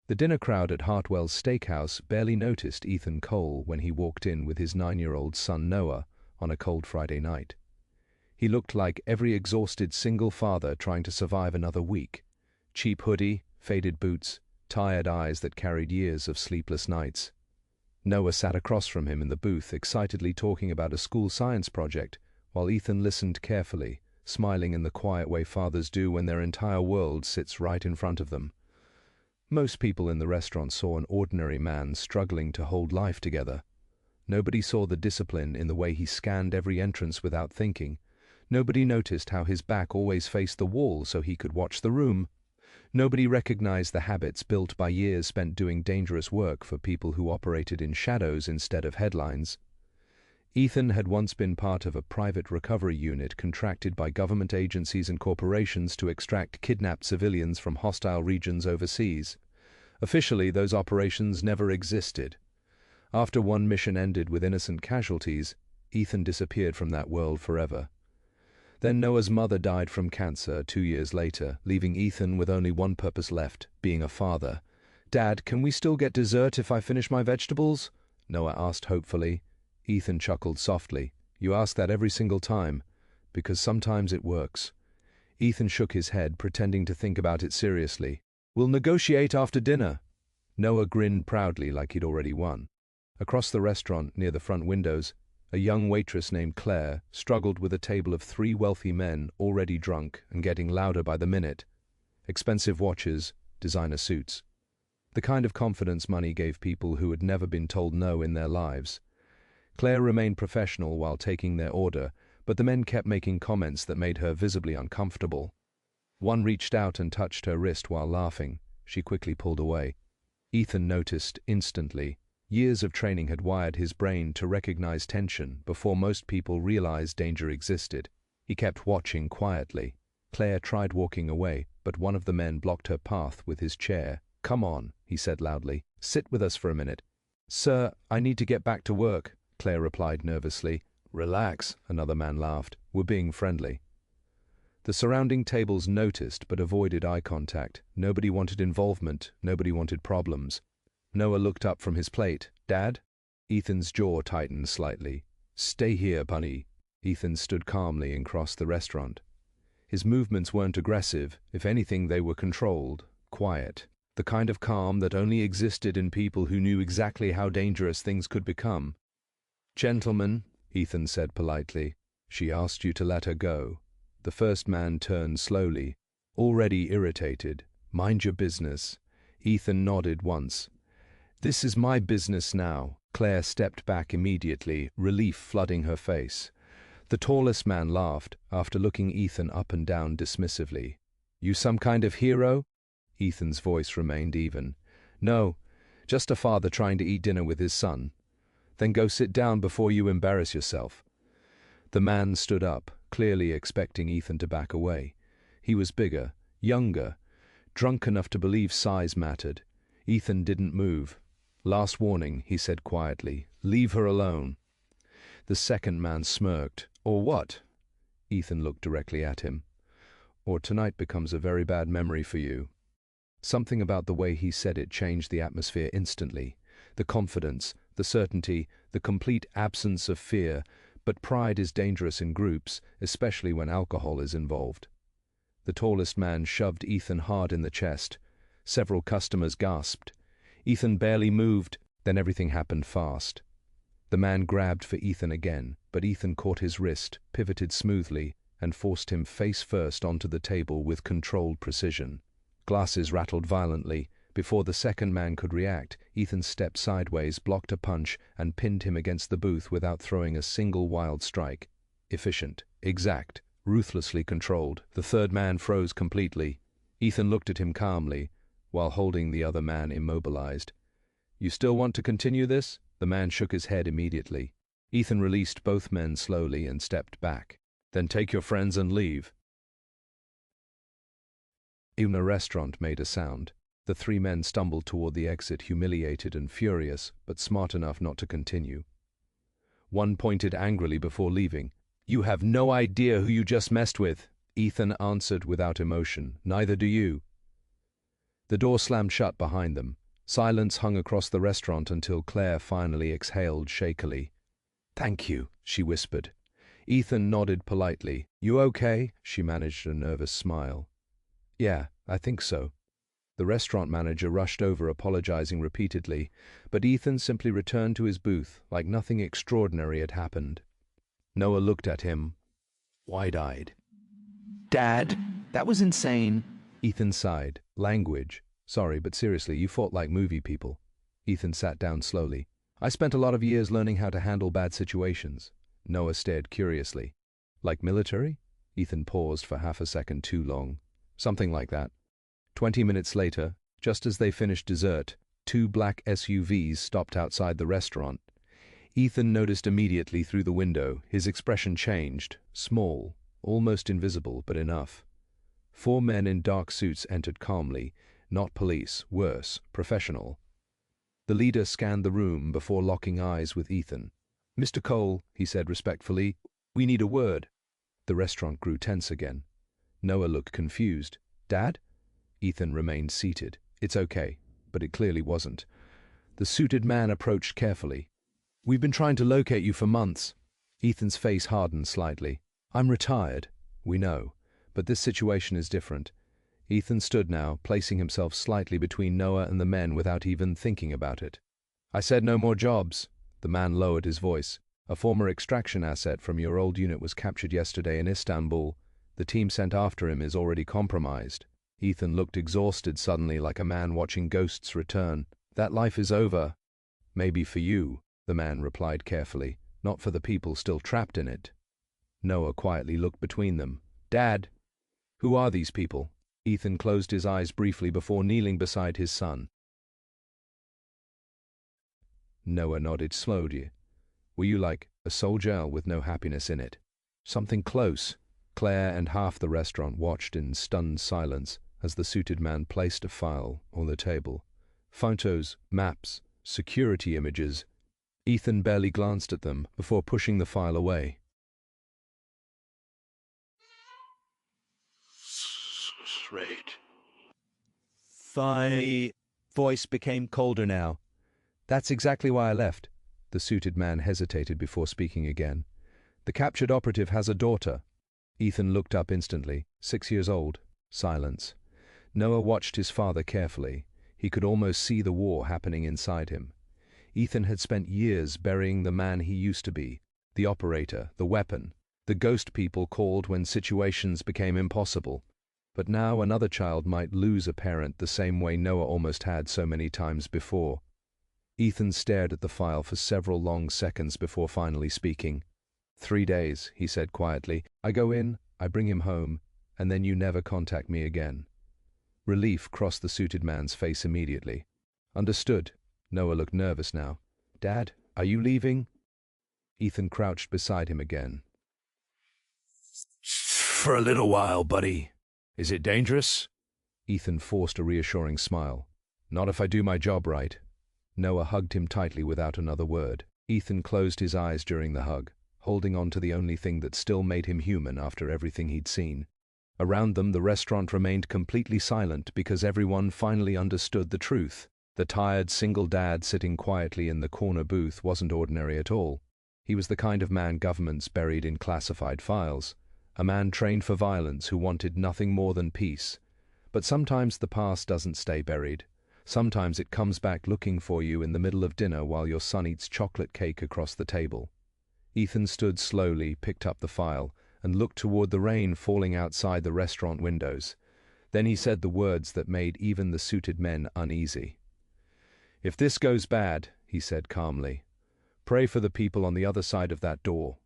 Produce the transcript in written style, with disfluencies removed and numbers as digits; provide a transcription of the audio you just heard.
The dinner crowd at Hartwell's Steakhouse barely noticed Ethan Cole when he walked in with his 9-year-old son Noah on a cold Friday night. He looked like every exhausted single father trying to survive another week. Cheap hoodie, faded boots, tired eyes that carried years of sleepless nights. Noah sat across from him in the booth, excitedly talking about a school science project, while Ethan listened carefully, smiling in the quiet way fathers do when their entire world sits right in front of them. Most people in the restaurant saw an ordinary man struggling to hold life together. Nobody saw the discipline in the way he scanned every entrance without thinking. Nobody noticed how his back always faced the wall so he could watch the room. Nobody recognized the habits built by years spent doing dangerous work for people who operated in shadows instead of headlines. Ethan had once been part of a private recovery unit contracted by government agencies and corporations to extract kidnapped civilians from hostile regions overseas. Officially, those operations never existed. After one mission ended with innocent casualties, Ethan disappeared from that world forever. Then Noah's mother died from cancer 2 years later, leaving Ethan with only one purpose left, being a father. "Dad, can we still get dessert if I finish my vegetables?" Noah asked hopefully. Ethan chuckled softly. "You ask that every single time, because sometimes it works." Ethan shook his head, pretending to think about it seriously. "We'll negotiate after dinner." Noah grinned proudly like he'd already won. Across the restaurant, near the front windows, a young waitress named Claire struggled with a table of 3 wealthy men already drunk and getting louder by the minute. Expensive watches, designer suits. The kind of confidence money gave people who had never been told no in their lives. Claire remained professional while taking their order, but the men kept making comments that made her visibly uncomfortable. One reached out and touched her wrist while laughing. She quickly pulled away. Ethan noticed instantly. Years of training had wired his brain to recognize tension before most people realized danger existed. He kept watching quietly. Claire tried walking away, but one of the men blocked her path with his chair. "Come on," he said loudly. "Sit with us for a minute." "Sir, I need to get back to work," Claire replied nervously. "Relax," another man laughed. "We're being friendly." The surrounding tables noticed but avoided eye contact. Nobody wanted involvement. Nobody wanted problems. Noah looked up from his plate. "Dad?" Ethan's jaw tightened slightly. "Stay here, bunny." Ethan stood calmly and crossed the restaurant. His movements weren't aggressive. If anything, they were controlled, quiet. The kind of calm that only existed in people who knew exactly how dangerous things could become. "Gentlemen," Ethan said politely, "she asked you to let her go." The first man turned slowly, already irritated. "Mind your business." Ethan nodded once. "This is my business now." Claire stepped back immediately, relief flooding her face. The tallest man laughed, after looking Ethan up and down dismissively. "You some kind of hero?" Ethan's voice remained even. "No, just a father trying to eat dinner with his son." "Then go sit down before you embarrass yourself." The man stood up, clearly expecting Ethan to back away. He was bigger, younger, drunk enough to believe size mattered. Ethan didn't move. "Last warning," he said quietly. "Leave her alone." The second man smirked. "Or what?" Ethan looked directly at him. "Or tonight becomes a very bad memory for you." Something about the way he said it changed the atmosphere instantly. The confidence, the certainty, the complete absence of fear, but pride is dangerous in groups, especially when alcohol is involved. The tallest man shoved Ethan hard in the chest. Several customers gasped. Ethan barely moved, then everything happened fast. The man grabbed for Ethan again, but Ethan caught his wrist, pivoted smoothly, and forced him face first onto the table with controlled precision. Glasses rattled violently. Before the second man could react, Ethan stepped sideways, blocked a punch, and pinned him against the booth without throwing a single wild strike. Efficient, exact, ruthlessly controlled. The third man froze completely. Ethan looked at him calmly, while holding the other man immobilized. "You still want to continue this?" The man shook his head immediately. Ethan released both men slowly and stepped back. "Then take your friends and leave." Even the restaurant made a sound. The 3 men stumbled toward the exit, humiliated and furious, but smart enough not to continue. One pointed angrily before leaving. "You have no idea who you just messed with," Ethan answered without emotion. "Neither do you." The door slammed shut behind them. Silence hung across the restaurant until Claire finally exhaled shakily. "Thank you," she whispered. Ethan nodded politely. "You okay?" She managed a nervous smile. "Yeah, I think so." The restaurant manager rushed over, apologizing repeatedly, but Ethan simply returned to his booth like nothing extraordinary had happened. Noah looked at him, wide-eyed. "Dad, that was insane." Ethan sighed. "Language. Sorry, but seriously, you fought like movie people." Ethan sat down slowly. "I spent a lot of years learning how to handle bad situations." Noah stared curiously. "Like military?" Ethan paused for half a second too long. "Something like that." 20 minutes later, just as they finished dessert, 2 black SUVs stopped outside the restaurant. Ethan noticed immediately through the window. His expression changed. Small, almost invisible, but enough. 4 men in dark suits entered calmly. Not police, worse, professional. The leader scanned the room before locking eyes with Ethan. "Mr. Cole," he said respectfully, "we need a word." The restaurant grew tense again. Noah looked confused. "Dad?" Ethan remained seated. "It's okay," but it clearly wasn't. The suited man approached carefully. "We've been trying to locate you for months." Ethan's face hardened slightly. "I'm retired." "We know, but this situation is different." Ethan stood now, placing himself slightly between Noah and the men without even thinking about it. "I said no more jobs." The man lowered his voice. "A former extraction asset from your old unit was captured yesterday in Istanbul. The team sent after him is already compromised." Ethan looked exhausted suddenly, like a man watching ghosts return. "That life is over." "Maybe for you," the man replied carefully, "not for the people still trapped in it." Noah quietly looked between them. "Dad!" "Who are these people?" Ethan closed his eyes briefly before kneeling beside his son. Noah nodded slowly. "Were you like a soldier with no happiness in it?" "Something close." Claire and half the restaurant watched in stunned silence as the suited man placed a file on the table. Photos, maps, security images. Ethan barely glanced at them before pushing the file away. Straight. "Funny." Voice became colder now. "That's exactly why I left." The suited man hesitated before speaking again. "The captured operative has a daughter." Ethan looked up instantly. 6 years old. Silence. Noah watched his father carefully. He could almost see the war happening inside him. Ethan had spent years burying the man he used to be, the operator, the weapon, the ghost people called when situations became impossible. But now another child might lose a parent the same way Noah almost had so many times before. Ethan stared at the file for several long seconds before finally speaking. 3 days, he said quietly. "I go in, I bring him home, and then you never contact me again." Relief crossed the suited man's face immediately. "Understood." Noah looked nervous now. "Dad, are you leaving?" Ethan crouched beside him again. "For a little while, buddy. Is it dangerous?" Ethan forced a reassuring smile. "Not if I do my job right." Noah hugged him tightly without another word. Ethan closed his eyes during the hug, holding on to the only thing that still made him human after everything he'd seen. Around them, the restaurant remained completely silent because everyone finally understood the truth. The tired single dad sitting quietly in the corner booth wasn't ordinary at all. He was the kind of man governments buried in classified files. A man trained for violence who wanted nothing more than peace. But sometimes the past doesn't stay buried. Sometimes it comes back looking for you in the middle of dinner while your son eats chocolate cake across the table. Ethan stood slowly, picked up the file, and looked toward the rain falling outside the restaurant windows. Then he said the words that made even the suited men uneasy. "If this goes bad," he said calmly, "pray for the people on the other side of that door."